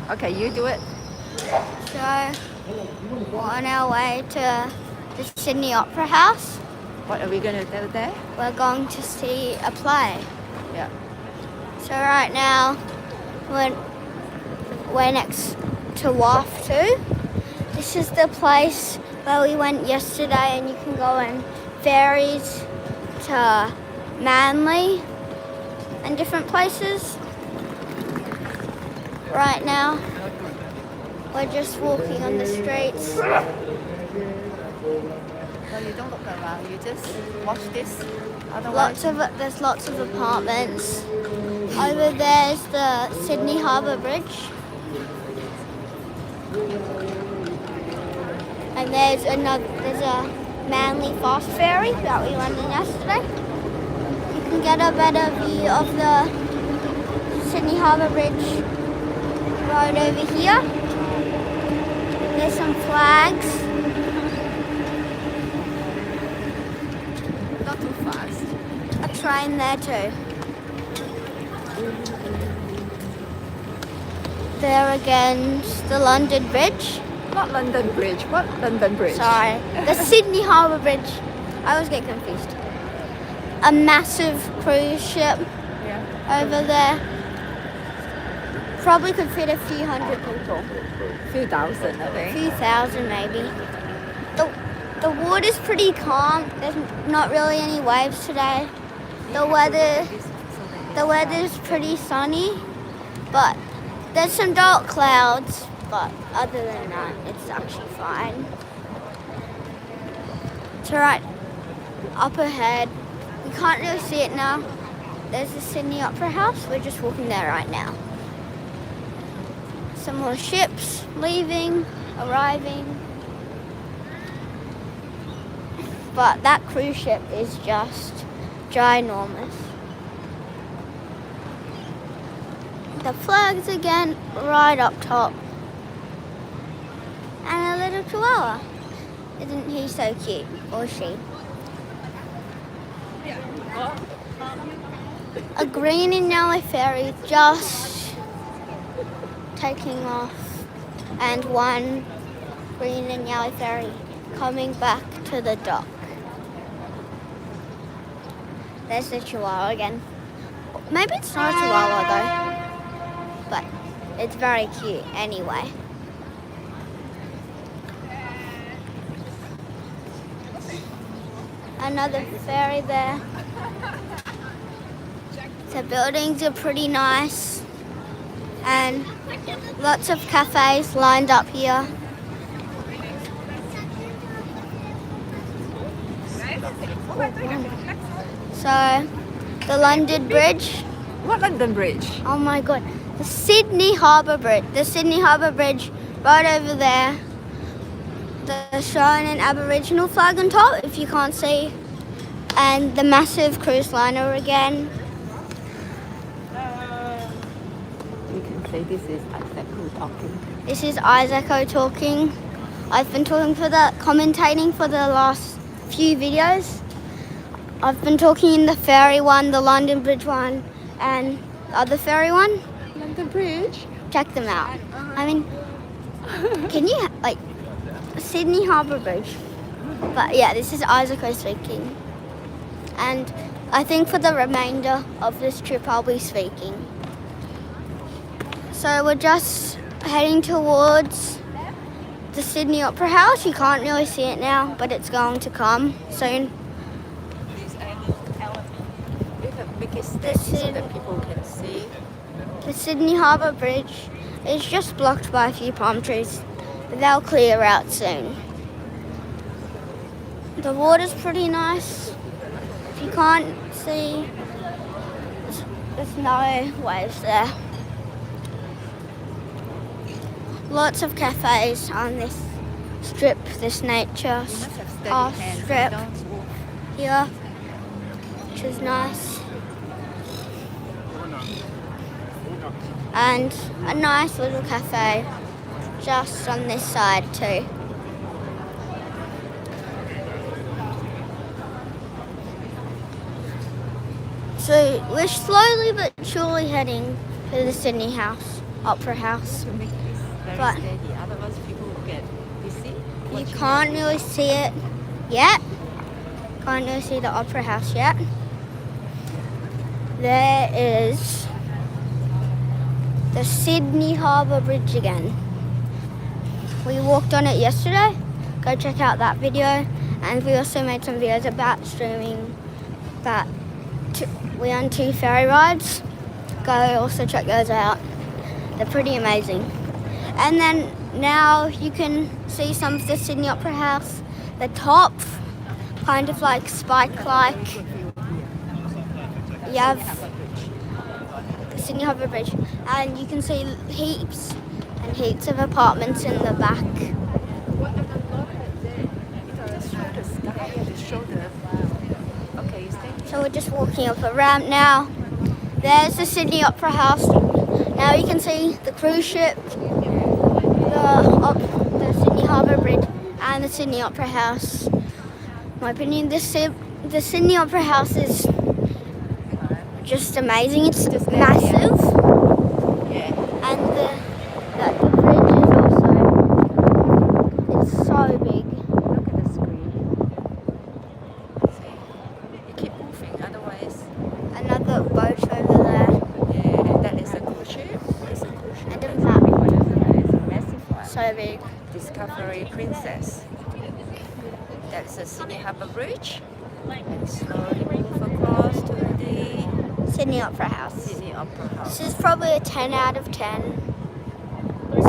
Okay, you do it. So we're on our way to the Sydney Opera House. What are we going to do there? We're going to see a play. Yeah. So right now we're next to WAF 2. This is the place where we went yesterday, and you can go on ferries to Manly and different places. Right now we're just walking on the streets. No, you don't look around. You just watch this. Otherwise, There's lots of apartments. Over there's the Sydney Harbour Bridge. And there's a Manly fast ferry that we went in yesterday. You can get a better view of the Sydney Harbour Bridge right over here. There's some flags. not too fast. A train there too. There again, the London Bridge. Not London Bridge. What London Bridge? Sorry, the Sydney Harbour Bridge. I always get confused. A massive cruise ship Yeah. over there. Probably could fit a few hundred people. Few thousand, I A think. few thousand maybe. The water's pretty calm. There's not really any waves today. The weather's pretty sunny, but there's some dark clouds. But other than that, it's actually fine. So right up ahead, we can't really see it now. There's the Sydney Opera House. We're just walking there right now. Some more ships leaving, arriving. But that cruise ship is just ginormous. The flags again right up top. And a little chihuahua. Isn't he so cute? Or she? A green and yellow ferry just taking off. And one green and yellow ferry coming back to the dock. There's the chihuahua again. Maybe it's not a chihuahua though. But it's very cute anyway. Another ferry there. The buildings are pretty nice. And lots of cafes lined up here. So, the London Bridge. What London Bridge? Oh my god. The Sydney Harbour Bridge. The Sydney Harbour Bridge right over there. They're showing an Aboriginal flag on top, if you can't see. And the massive cruise liner again. You can say this is Isaac talking. This is Isaac talking. I've been commentating for the last few videos. I've been talking in the ferry one, the London Bridge one, and the other ferry one. London Bridge? Check them out. I mean, can you, Sydney Harbour Bridge. But yeah, this is Isaac speaking. And I think for the remainder of this trip I'll be speaking. So we're just heading towards the Sydney Opera House. You can't really see it now, but it's going to come soon. Make it steady so that people can see. The Sydney Harbour Bridge is just blocked by a few palm trees, but they'll clear out soon. The water's pretty nice. If you can't see, there's no waves there. Lots of cafes on this strip, this nature art strip here, which is nice. And a nice little cafe just on this side too. So we're slowly but surely heading to the Sydney house. Opera House. To make this very But- steady, otherwise people will get dizzy. You watching can't really see it yet. Can't really see the Opera House yet. There is the Sydney Harbour Bridge again. We walked on it yesterday. Go check out that video. And we also made some videos about streaming that we on 2 ferry rides. Go also check those out. They're pretty amazing. And then now you can see some of the Sydney Opera House. The top, kind of like spike-like. You have the Sydney Harbour Bridge, and you can see heaps and heaps of apartments in the back. Just show the sky and just show the. Okay, you stay. So we're just walking up a ramp now. There's the Sydney Opera House. Now you can see the cruise ship, the Sydney Harbour Bridge, and the Sydney Opera House. In my opinion, the Sydney Opera House is just amazing. It's massive, Yeah. and the bridge is also, it's so big. Look at the screen. See, you keep moving, otherwise. Another boat over there, Yeah, and that is a cruise ship. It's a cruise ship. and a It's map. a massive one. So big. Discovery Princess. That's the Sydney Harbour Bridge. And slowly move across to the Sydney Opera House. Sydney Opera House. This is probably a 10 out of 10.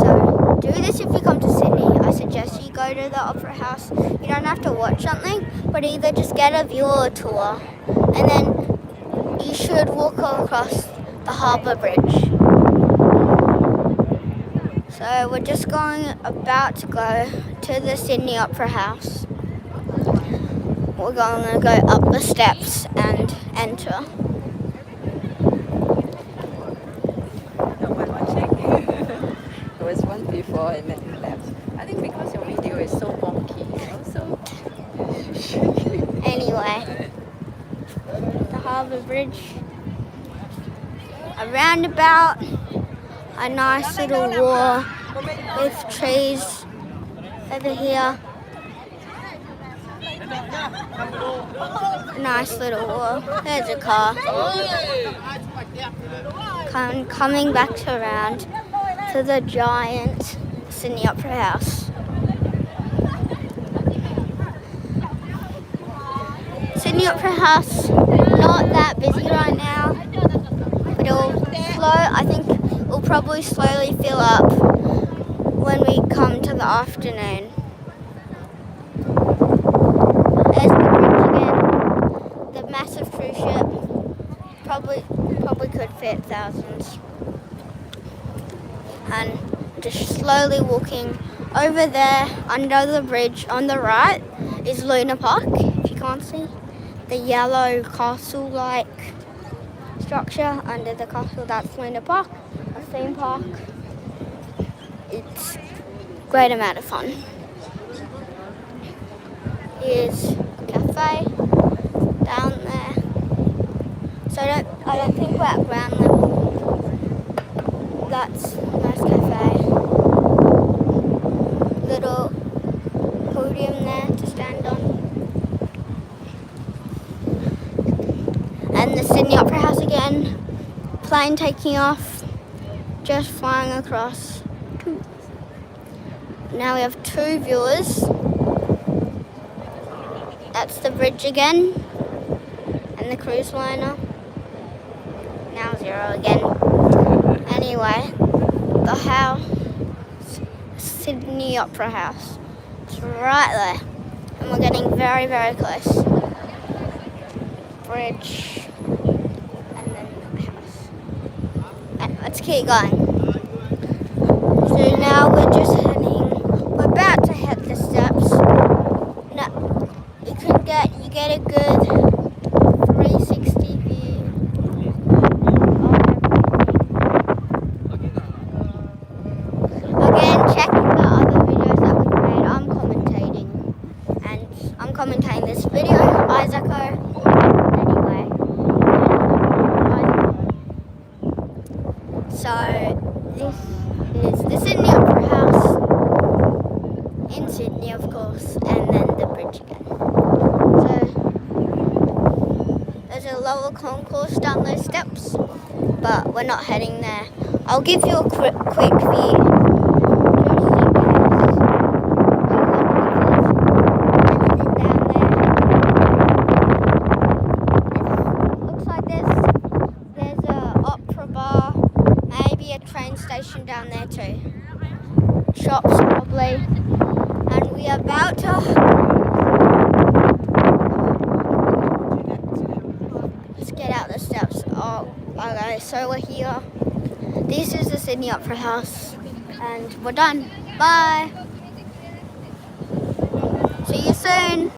So do this if you come to Sydney. I suggest you go to the Opera House. You don't have to watch something, but either just get a view or a tour. And then you should walk across the Harbour Bridge. So we're just about to go to the Sydney Opera House. We're going to go up the steps and enter. No one watching. There was one before and then you left. I think because your video is so wonky, so shaky. Anyway, the Harbour Bridge, a roundabout, a nice little wall with trees over here. Nice little wall. There's a car. Coming back around to the giant Sydney Opera House. Sydney Opera House, not that busy right now, but I think it'll probably slowly fill up when we come to the afternoon. There's the bridge again, the massive cruise ship, probably could fit thousands. And just slowly walking over there under the bridge on the right is Luna Park, if you can't see. The yellow castle-like structure under the castle, that's Luna Park, a theme park. It's a great amount of fun. Here's a cafe down there. So I don't think we're at ground level. That's a nice cafe. Little podium there to stand on. And the Sydney Opera House again. Plane taking off, just flying across. Now we have 2 viewers. That's the bridge again, and the cruise liner. Now 0 again. Anyway, the house, Sydney Opera House. It's right there, and we're getting very, very close. Bridge, and then the house. And let's keep going. So now we're about to head the steps. Now, you get a good 360 view of everything. Again, check the other videos that we've made. I'm commentating this video. Isaaco. Anyway. So concourse down those steps, but we're not heading there. I'll give you a quick view. Station down there too. Shops probably. And we are about to let's get out the steps. Oh, okay, so we're here. This is the Sydney Opera House and we're done. Bye. See you soon.